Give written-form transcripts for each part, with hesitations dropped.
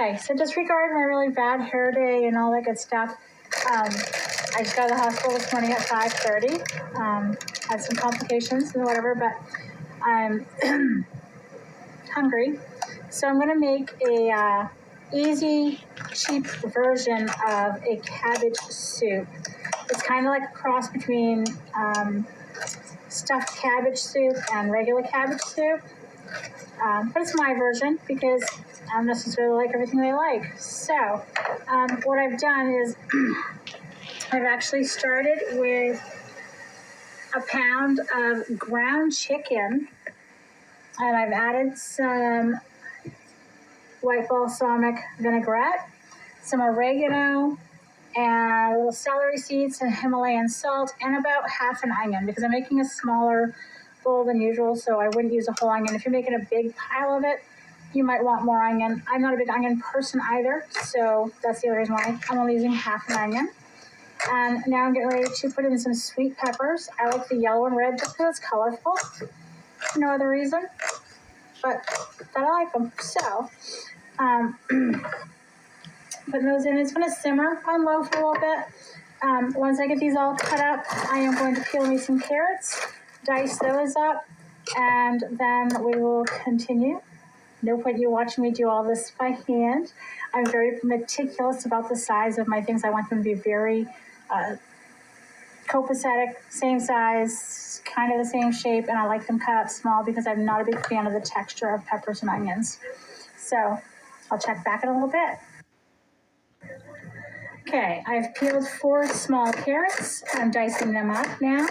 Okay, so disregard my really bad hair day and all that good stuff. I just got to the hospital this morning at 5:30. Had some complications and whatever, but I'm hungry. So I'm going to make a easy, cheap version of a cabbage soup. It's kind of like a cross between stuffed cabbage soup and regular cabbage soup. But it's my version because I don't necessarily like everything they like. So what I've done is I've actually started with a pound of ground chicken, and I've added some white balsamic vinaigrette, some oregano, and little celery seeds, and Himalayan salt, and about half an onion because I'm making a smaller bowl than usual, so I wouldn't use a whole onion. If you're making a big pile of it, you might want more onion. I'm not a big onion person either, so that's the other reason why I'm only using half an onion. And now I'm getting ready to put in some sweet peppers. I like the yellow and red just because it's colorful. No other reason, but I like them. So, putting those in. It's going to simmer on low for a little bit. Once I get these all cut up, I am going to peel me some carrots, dice those up, and then we will continue. No point you watching me do all this by hand. I'm very meticulous about the size of my things. I want them to be very copacetic, same size, kind of the same shape, and I like them cut up small because I'm not a big fan of the texture of peppers and onions. So I'll check back in a little bit. Okay, I've peeled 4 small carrots. I'm dicing them up now.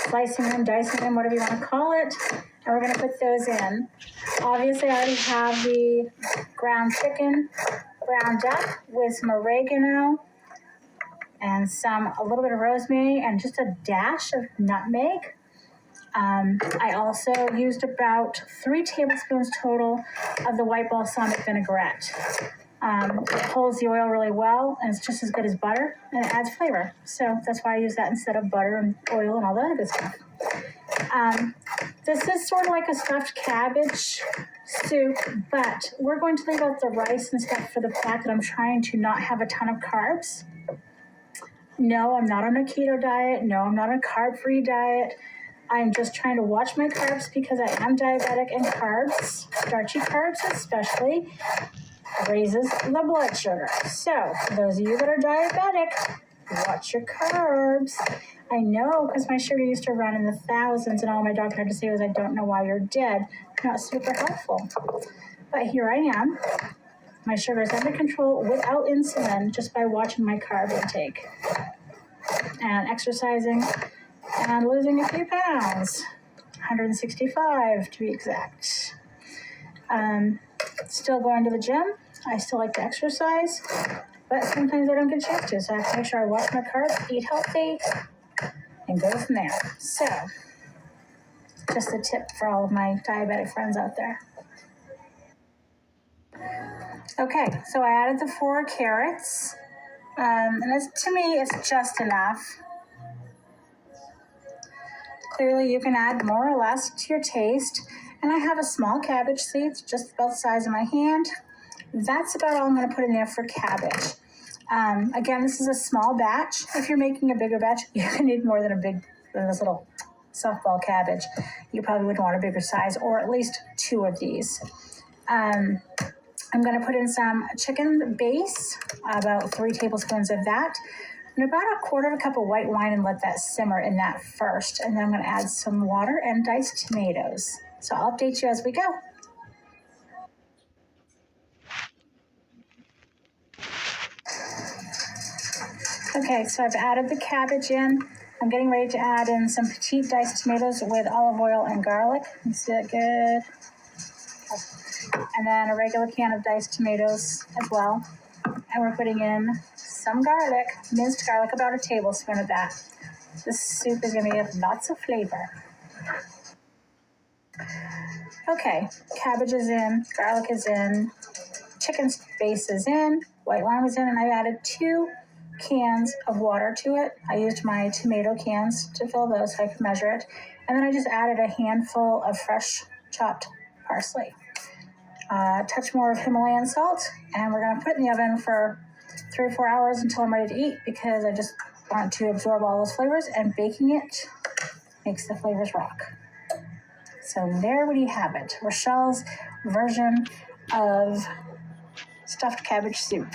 Slicing them, dicing them, whatever you want to call it. And we're going to put those in. Obviously, I already have the ground chicken ground up with some oregano and a little bit of rosemary and just a dash of nutmeg. I also used about 3 tablespoons total of the white balsamic vinaigrette. It holds the oil really well, and it's just as good as butter, and it adds flavor. So that's why I use that instead of butter and oil and all that other good stuff. This is sort of like a stuffed cabbage soup, but we're going to leave out the rice and stuff for the fact that I'm trying to not have a ton of carbs. No, I'm not on a keto diet. No, I'm not on a carb-free diet. I'm just trying to watch my carbs because I am diabetic, and carbs, starchy carbs especially, raises the blood sugar. So, those of you that are diabetic, watch your carbs. I know, because my sugar used to run in the thousands, and all my doctor had to say was, I don't know why you're dead. Not super helpful. But here I am. My sugar is under control without insulin just by watching my carb intake and exercising and losing a few pounds, 165 to be exact. Still going to the gym. I still like to exercise, but sometimes I don't get a chance to, so I have to make sure I watch my carbs, eat healthy, and go from there. So, just a tip for all of my diabetic friends out there. Okay, so I added the 4 carrots, and to me, it's just enough. Clearly, you can add more or less to your taste. And I have a small cabbage seed, just about the size of my hand. That's about all I'm going to put in there for cabbage. Again, this is a small batch. If you're making a bigger batch, you're going to need more than this little softball cabbage. You probably would want a bigger size, or at least 2 of these. I'm going to put in some chicken base, about 3 tablespoons of that, and about a quarter of a cup of white wine, and let that simmer in that first. And then I'm going to add some water and diced tomatoes. So I'll update you as we go. Okay, so I've added the cabbage in. I'm getting ready to add in some petite diced tomatoes with olive oil and garlic. You see that good? And then a regular can of diced tomatoes as well. And we're putting in some garlic, minced garlic, about a tablespoon of that. This soup is going to have lots of flavor. Okay, cabbage is in, garlic is in, chicken base is in, white wine is in, and I've added 2 cans of water to it. I used my tomato cans to fill those so I could measure it. And then I just added a handful of fresh chopped parsley. a touch more of Himalayan salt, and we're going to put it in the oven for 3 or 4 hours until I'm ready to eat, because I just want to absorb all those flavors, and baking it makes the flavors rock. So there you have it, Rachelle's version of stuffed cabbage soup.